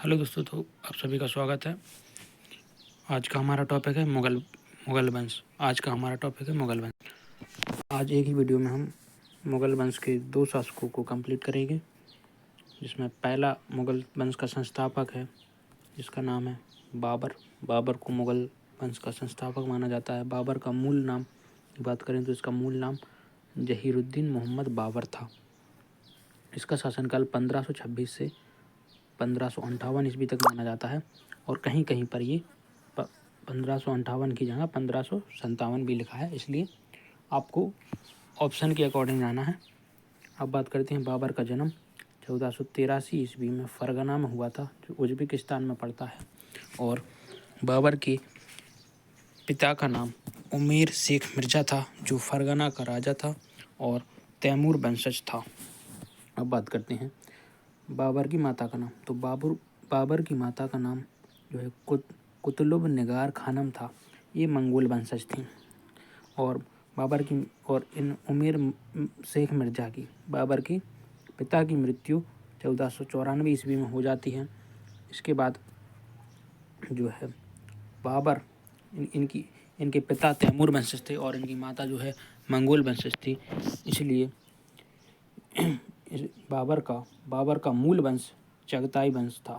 Hello दोस्तों, तो आप सभी का स्वागत है। आज का हमारा टॉपिक है मुगल वंश। आज एक ही वीडियो में हम मुगल वंश के 2 शासकों को कंप्लीट करेंगे, जिसमें पहला मुगल वंश का संस्थापक है जिसका नाम है बाबर। बाबर को मुगल वंश का संस्थापक माना जाता है। बाबर का मूल नाम की बात करें तो इसका मूल नाम जहीरुद्दीन मोहम्मद बाबर था। इसका शासनकाल 1526 से 1558 ईस्वी तक माना जाता है, और कहीं कहीं पर ये 1558 की जगह 1557 भी लिखा है, इसलिए आपको ऑप्शन के अकॉर्डिंग जाना है। अब बात करते हैं बाबर का जन्म 1483 ईस्वी में फरगना में हुआ था, जो उज्बेकिस्तान में पड़ता है। और बाबर के पिता का नाम उमेर शेख मिर्ज़ा था, जो फरगना का राजा था और तैमूर वंशज था। अब बात करते हैं बाबर की माता का नाम। तो बाबर की माता का नाम जो है कुतुब निगार खानम था। ये मंगोल वंशज थी। और इन उमेर शेख मिर्ज़ा की बाबर के पिता की मृत्यु 1494 ईस्वी में हो जाती है। इसके बाद जो है बाबर इनके पिता तैमूर वंशज थे और इनकी माता जो है मंगोल वंशज थी। इसलिए बाबर का मूल वंश चगताई वंश था।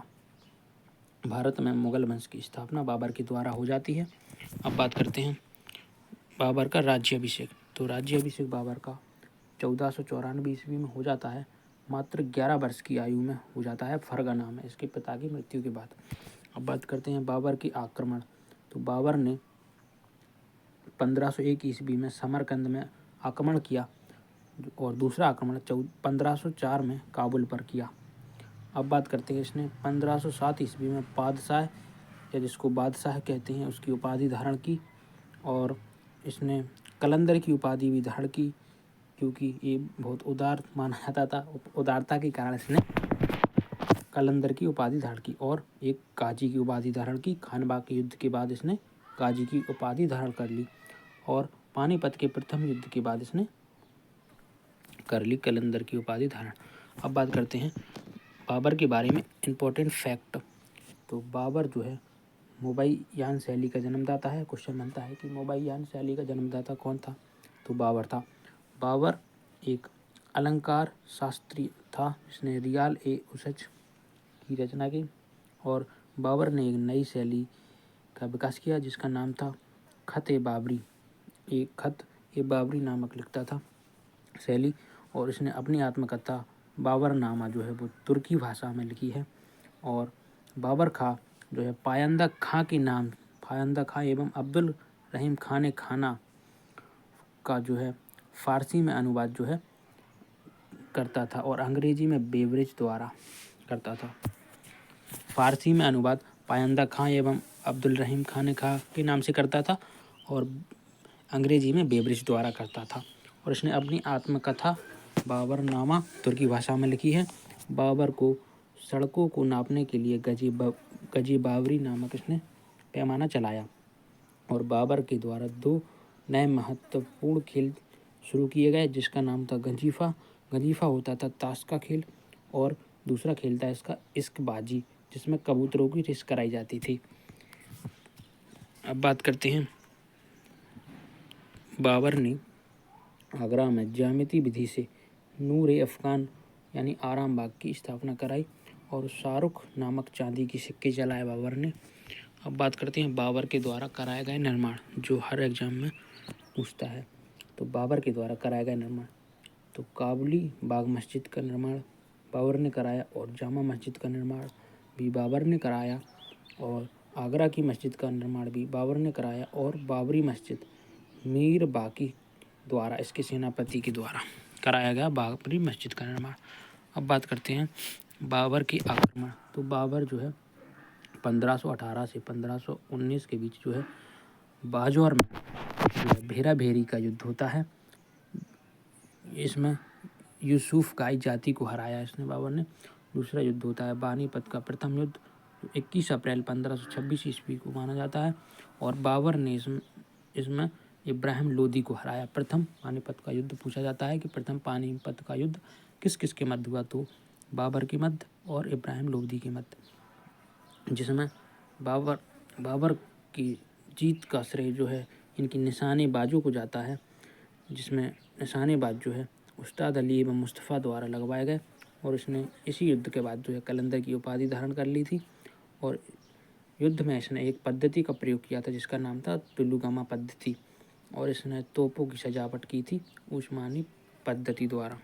भारत में मुगल वंश की स्थापना बाबर के द्वारा हो जाती है। अब बात करते हैं बाबर का राज्याभिषेक। तो राज्याभिषेक बाबर का 1494 ईस्वी में हो जाता है। मात्र 11 वर्ष की आयु में हो जाता है फरगना में, इसके पिता की मृत्यु के बाद। अब बात करते हैं बाबर की आक्रमण। तो बाबर ने 1501 ईस्वी में समरकंद में आक्रमण किया और दूसरा आक्रमण 1504 में काबुल पर किया। अब बात करते हैं इसने 1507 ईस्वी में बादशाह, या जिसको बादशाह कहते हैं, उसकी उपाधि धारण की। और इसने कलंदर की उपाधि भी धारण की, क्योंकि ये बहुत उदार माना जाता था। उदारता के कारण इसने कलंदर की उपाधि धारण की और एक काजी की उपाधि धारण की। खानवा के युद्ध के बाद इसने काजी की उपाधि धारण कर ली और पानीपत के प्रथम युद्ध के बाद इसने कर ली कलंदर की उपाधि धारण। अब बात करते हैं बाबर के बारे में इम्पोर्टेंट फैक्ट। तो बाबर जो है मुबाइयान शैली का जन्मदाता है। क्वेश्चन बनता है कि मुबाइयान शैली का जन्मदाता कौन था? तो बाबर था। बाबर एक अलंकार शास्त्री था, जिसने रियाल ए उसज की रचना की। और बाबर ने एक नई शैली का विकास किया जिसका नाम था खत ए बाबरी। खत ए बाबरी नामक लिखता था शैली। और इसने अपनी आत्मकथा बाबरनामा जो है वो तुर्की भाषा में लिखी है। और बाबर खां जो है पायंदा खां के नाम, पायंदा खां एवं अब्दुल रहीम खान खाना का जो है फारसी में अनुवाद जो है करता था और अंग्रेजी में बेवरेज द्वारा करता था। फारसी में अनुवाद पायंदा खां एवं अब्दुल रहीम खान खां के नाम से करता था और अंग्रेजी में बेवरेज द्वारा करता था। और इसने अपनी आत्मकथा बाबरनामा तुर्की भाषा में लिखी है। बाबर को सड़कों को नापने के लिए गजी बावरी नामक इसने पैमाना चलाया। और बाबर के द्वारा 2 नए महत्वपूर्ण खेल शुरू किए गए, जिसका नाम था गंजीफा। गंजीफा होता था ताश का खेल और दूसरा खेल था इसका इश्कबाजी, जिसमें कबूतरों की रेस कराई जाती थी। अब बात करते हैं बाबर ने आगरा में ज्यामिति विधि से नूर-ए अफगान यानी आराम बाग की स्थापना कराई और शाहरुख नामक चांदी की सिक्के चलाए बाबर ने। अब बात करते हैं बाबर के द्वारा कराए गए निर्माण, जो हर एग्जाम में पूछता है। तो बाबर के द्वारा कराया गया निर्माण, तो काबुली बाग मस्जिद का निर्माण बाबर ने कराया और जामा मस्जिद का निर्माण भी बाबर ने कराया और आगरा की मस्जिद का निर्माण भी बाबर ने कराया और बाबरी मस्जिद मीर बाकी द्वारा, इसके सेनापति के द्वारा कराया गया बाबरी मस्जिद का निर्माण। अब बात करते हैं बाबर की आक्रमण। तो बाबर जो है 1518 से 1519 के बीच जो है बाजौर में भेरा भेरी का युद्ध होता है। इसमें यूसुफ गाई जाति को हराया इसने बाबर ने। दूसरा युद्ध होता है पानीपत का प्रथम युद्ध, 21 अप्रैल 1526 ईस्वी को माना जाता है। और बाबर ने इसमें इब्राहिम लोदी को हराया। प्रथम पानीपत का युद्ध पूछा जाता है कि प्रथम पानीपत का युद्ध किस किस के मध्य हुआ? तो बाबर के मध्य और इब्राहिम लोदी के मध्य। जिसमें बाबर बाबर की जीत का श्रेय जो है इनकी निशानेबाजों को जाता है, जिसमें निशानेबाज जो है उस्ताद अली एवं मुस्तफ़ा द्वारा लगवाए गए और इसने इसी युद्ध के बाद जो है कलंदर की उपाधि धारण कर ली थी। और युद्ध में इसने एक पद्धति का प्रयोग किया था जिसका नाम था तुलुगामा पद्धति, और इसने तोपों की सजावट की थी उस्मानी पद्धति द्वारा।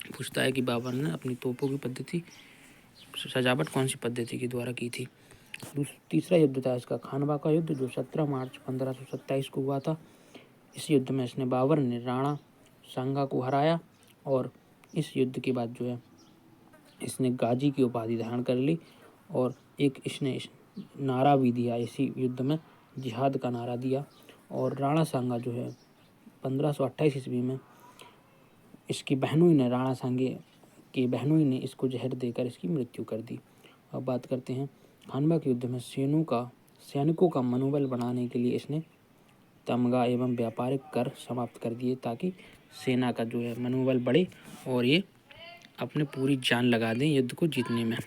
पूछता है कि बाबर ने अपनी तोपों की पद्धति सजावट कौन सी पद्धति के द्वारा की थी। तीसरा युद्ध था इसका खानवा का युद्ध, जो 17 मार्च 1527 को हुआ था। इस युद्ध में इसने बाबर ने राणा सांगा को हराया और इस युद्ध के बाद जो है इसने गाजी की उपाधि धारण कर ली। और एक इसने नारा भी दिया इसी युद्ध में, जिहाद का नारा दिया। और राणा सांगा जो है 1528 ईस्वी में इसकी बहनोई ने राणा सांगे की बहनोई ने इसको जहर देकर इसकी मृत्यु कर दी। अब बात करते हैं खानवा के युद्ध में सैनिकों का मनोबल बढ़ाने के लिए इसने तमगा एवं व्यापारिक कर समाप्त कर दिए ताकि सेना का जो है मनोबल बढ़े और ये अपने पूरी जान लगा दें युद्ध को जीतने में।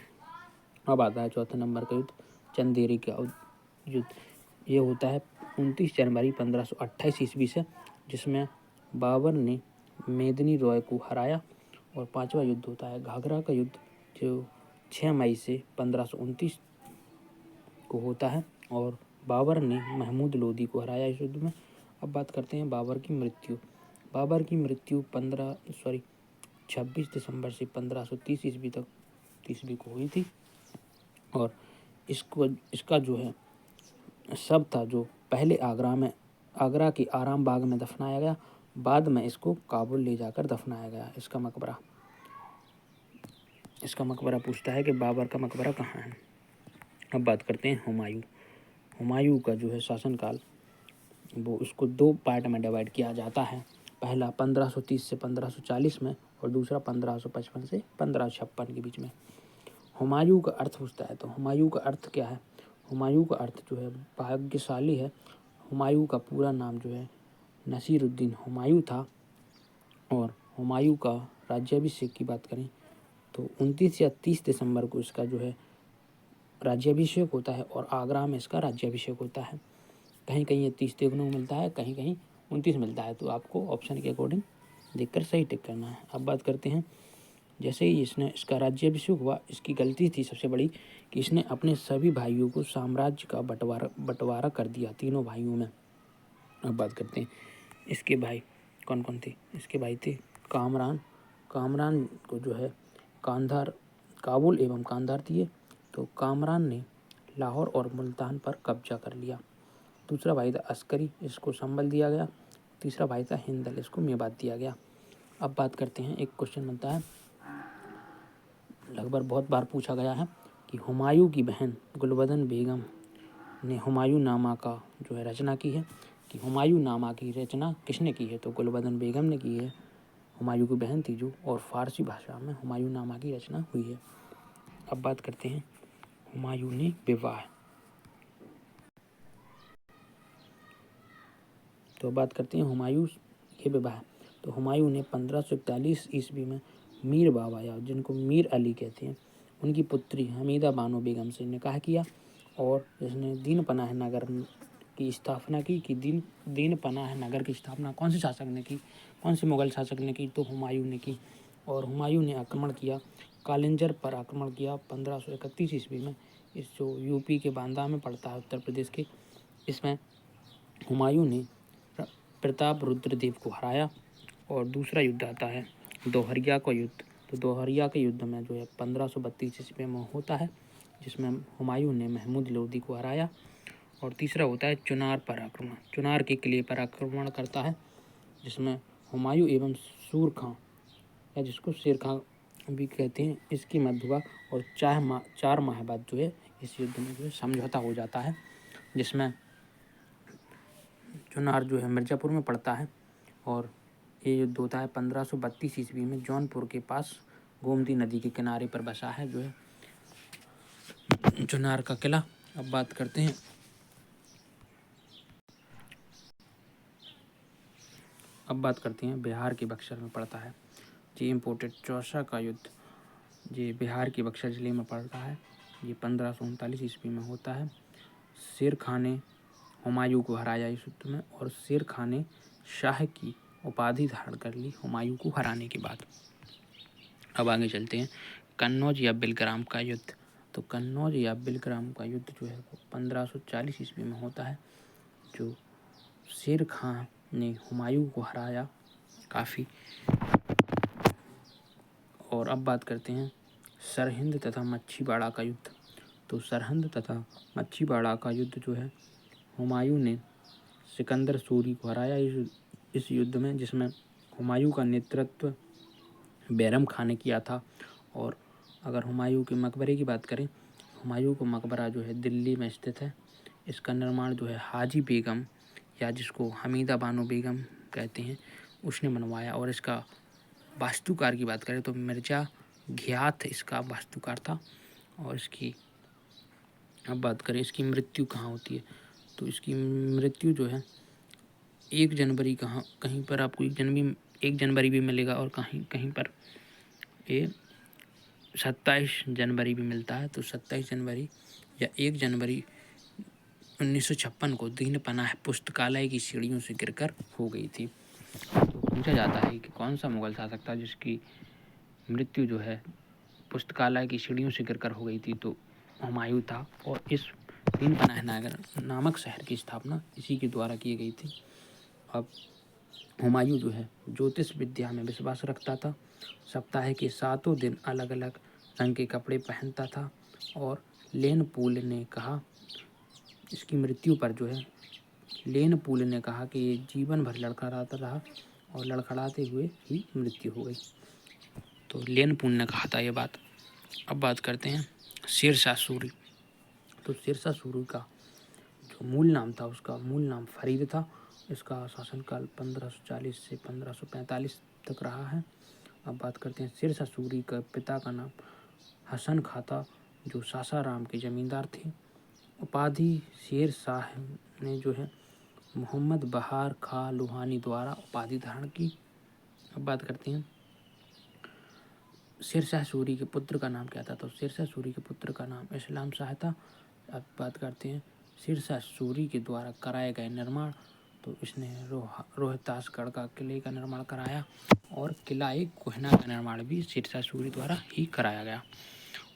अब आता है चौथे नंबर का युद्ध, चंदेरी का युद्ध। ये होता है 29 जनवरी 1528 ईस्वी से, जिसमें बाबर ने मेदिनी रॉय को हराया। और पांचवा युद्ध होता है घाघरा का युद्ध, जो 6 मई से 1529 को होता है और बाबर ने महमूद लोदी को हराया इस युद्ध में। अब बात करते हैं बाबर की मृत्यु। बाबर की मृत्यु 26 दिसंबर से 1530 ईस्वी को हुई थी। और इसका जो है शव था जो पहले आगरा के आराम बाग में दफनाया गया, बाद में इसको काबुल ले जाकर दफनाया गया। इसका मकबरा पूछता है कि बाबर का मकबरा कहाँ है। अब बात करते हैं हुमायूं का जो है शासनकाल, वो उसको 2 पार्ट में डिवाइड किया जाता है। पहला 1530 से 1540 में और दूसरा 1555 से 1556 के बीच में। हुमायूं का अर्थ पूछता है, तो हुमायूं का अर्थ क्या है। हुमायूं का अर्थ जो है भाग्यशाली है। हुमायूं का पूरा नाम जो है नसीरुद्दीन हुमायूं था। और हुमायूं का राज्याभिषेक की बात करें तो 29 या 30 दिसंबर को इसका जो है राज्याभिषेक होता है और आगरा में इसका राज्याभिषेक होता है। कहीं कहीं ये 30 देखने को मिलता है, कहीं कहीं 29 मिलता है, तो आपको ऑप्शन के अकॉर्डिंग देखकर सही टिक करना है। अब बात करते हैं जैसे ही इसका राज्याभिषेक हुआ, इसकी गलती थी सबसे बड़ी कि इसने अपने सभी भाइयों को साम्राज्य का बंटवारा कर दिया, तीनों भाइयों में। अब बात करते हैं इसके भाई कौन कौन थे। इसके भाई थे कामरान को जो है काबुल एवं कांधार दिए, तो कामरान ने लाहौर और मुल्तान पर कब्जा कर लिया। दूसरा भाई था अस्करी, इसको संभल दिया गया। तीसरा भाई था हिंदल, इसको मेवात दिया गया। अब बात करते हैं, एक क्वेश्चन बनता है, लगभग बहुत बार पूछा गया है कि हुमायूं की बहन गुलबदन बेगम ने हुमायूं नामा का जो है रचना की है, कि हुमायूं नामा की रचना किसने की है, तो गुलबदन बेगम ने की है। हुमायूं की बहन थी जो, और फारसी भाषा में हुमायूं नामा की रचना हुई है। अब बात करते हैं हुमायूं ने विवाह। तो बात करते हैं हुमायूं के विवाह। तो हुमायूं ने 1541 ईस्वी में मीर बाबा, या जिनको मीर अली कहते हैं, उनकी पुत्री हमीदा बानो बेगम से निकाह किया और इसने दीन पनाह नगर की स्थापना की। कि दीन पनाह नगर की स्थापना कौन से शासक ने की, कौन से मुगल शासक ने की, तो हुमायूं ने की। और हुमायूं ने आक्रमण किया, कालिंजर पर आक्रमण किया 1531 ईस्वी में। इस जो यूपी के बांदा में पड़ता है, उत्तर प्रदेश के, इसमें हुमायूं ने प्रताप रुद्रदेव को हराया। और दूसरा युद्ध आता है दोहरिया का युद्ध। तो दोहरिया के युद्ध में जो है 1532 ईस्वी में होता है, जिसमें हुमायूं ने महमूद लोदी को हराया। और तीसरा होता है चुनार पर आक्रमण, चुनार के किले पर आक्रमण करता है, जिसमें हुमायूं एवं सूर खां, या जिसको शेर खां भी कहते हैं, इसकी मध्य हुआ। और 4 माह बाद जो है इस युद्ध में जो है समझौता हो जाता है, जिसमें चुनार जो है मिर्ज़ापुर में पड़ता है। और ये युद्ध होता है 1532 ईस्वी में, जौनपुर के पास गोमती नदी के किनारे पर बसा है जो है चुनार का किला। अब बात करते हैं बिहार के बक्सर में पड़ता है जी इम्पोर्टेड चौसा का युद्ध। ये बिहार के बक्सर जिले में पड़ता है। ये 1539 ईस्वी में होता है। शेर खां ने हुमायूं को हराया इस युद्ध में, और शेर खां ने शाह की उपाधि धारण कर ली हुमायूं को हराने के बाद। अब आगे चलते हैं कन्नौज या बिलग्राम का युद्ध। तो कन्नौज या बिलग्राम का युद्ध जो है वो 1540 ईस्वी में होता है, जो शेर खां ने हुमायूं को हराया काफ़ी। और अब बात करते हैं सरहिंद तथा मच्छीवाड़ा का युद्ध। तो सरहिंद तथा मच्छीवाड़ा का युद्ध जो है, हुमायूं ने सिकंदर सूरी को हराया इस युद्ध में, जिसमें हुमायूं का नेतृत्व बैरम खां ने किया था। और अगर हुमायूं के मकबरे की बात करें, हुमायूं का मकबरा जो है दिल्ली में स्थित है। इसका निर्माण जो है हाजी बेगम, या जिसको हमीदा बानो बेगम कहते हैं, उसने बनवाया। और इसका वास्तुकार की बात करें तो मिर्जा घियाथ इसका वास्तुकार था। और इसकी अब बात करें इसकी मृत्यु कहाँ होती है, तो इसकी मृत्यु जो है 1 जनवरी कहीं पर आपको 1 जनवरी भी मिलेगा, और कहीं पर ये 27 जनवरी भी मिलता है। तो 27 जनवरी या 1 जनवरी 1956 को दीन पनाह पुस्तकालय की सीढ़ियों से गिरकर हो गई थी। तो पूछा जाता है कि कौन सा मुगल शासक था जिसकी मृत्यु जो है पुस्तकालय की सीढ़ियों से गिरकर हो गई थी, तो हुमायूं था। और इस दीन पनाह नगर नामक शहर की स्थापना इसी के द्वारा की गई थी। अब हुमायूं जो है ज्योतिष विद्या में विश्वास रखता था। सप्ताह के 7 दिन अलग अलग रंग के कपड़े पहनता था। और लेन पूल ने कहा इसकी मृत्यु पर जो है लेन पूल ने कहा कि ये जीवन भर लड़खड़ाता रहा, और लड़खड़ाते हुए ही मृत्यु हो गई। तो लेन पूल ने कहा था ये बात। अब बात करते हैं शेरशाह सूरी। तो शेरशाह सूरी का जो मूल नाम था, उसका मूल नाम फरीद था। इसका शासनकाल 1540 से 1545 तक रहा है। अब बात करते हैं शेरशाह सूरी का पिता का नाम हसन खां था, जो सासाराम के जमींदार थे। उपाधि शेर शाह ने जो है मोहम्मद बहार खां लोहानी द्वारा उपाधि धारण की। अब बात करते हैं शेरशाह सूरी के पुत्र का नाम क्या था, तो शेरशाह सूरी के पुत्र का नाम इस्लाम शाह था। अब बात करते हैं शेरशाह सूरी के द्वारा कराए गए निर्माण। तो इसने रोहतासगढ़ का किले का निर्माण कराया, और किला कोहिना का निर्माण भी शेरशाह सूरी द्वारा ही कराया गया।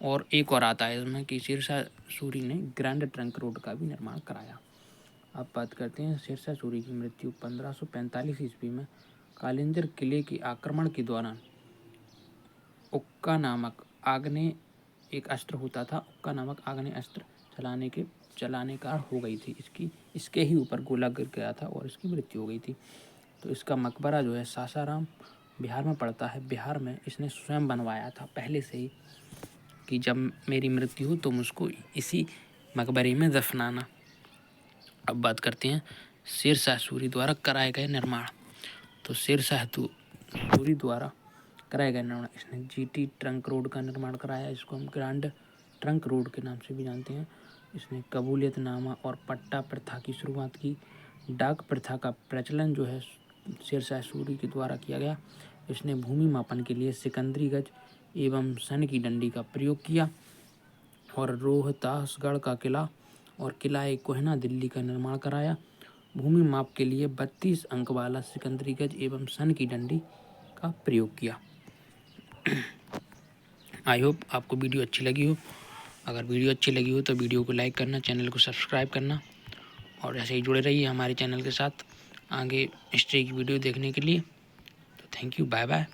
और एक और आता है इसमें कि शेरशाह सूरी ने ग्रैंड ट्रंक रोड का भी निर्माण कराया। अब बात करते हैं शेरशाह सूरी की मृत्यु 1545 ईस्वी में कालिंजर किले के आक्रमण के दौरान उक्का नामक आग्नेय एक अस्त्र होता था, उक्का नामक आग्नेय अस्त्र चलाने का हो गई थी। इसके ही ऊपर गोला गिर गया था और इसकी मृत्यु हो गई थी। तो इसका मकबरा जो है सासाराम बिहार में पड़ता है। बिहार में इसने स्वयं बनवाया था पहले से ही कि जब मेरी मृत्यु हो तो मुझको इसी मकबरे में दफनाना। अब बात करते हैं शेरशाह सूरी द्वारा कराए गए निर्माण। तो शेरशाह सूरी द्वारा कराए गए निर्माण, इसने जीटी ट्रंक रोड का निर्माण कराया। इसको हम ग्रैंड ट्रंक रोड के नाम से भी जानते हैं। इसने कबूलियतनामा और पट्टा प्रथा की शुरुआत की। डाक प्रथा का प्रचलन जो है शेरशाह सूरी के द्वारा किया गया। इसने भूमि मापन के लिए सिकंदरी गज एवं सन की डंडी का प्रयोग किया। और रोहतासगढ़ का किला और किला कोहिना दिल्ली का निर्माण कराया। भूमि माप के लिए 32 अंक वाला सिकंदरी गज एवं सन की डंडी का प्रयोग किया। आई होप आपको वीडियो अच्छी लगी हो। अगर वीडियो अच्छी लगी हो तो वीडियो को लाइक करना, चैनल को सब्सक्राइब करना, और ऐसे ही जुड़े रहिए हमारे चैनल के साथ आगे हिस्ट्री की वीडियो देखने के लिए। तो थैंक यू, बाय बाय।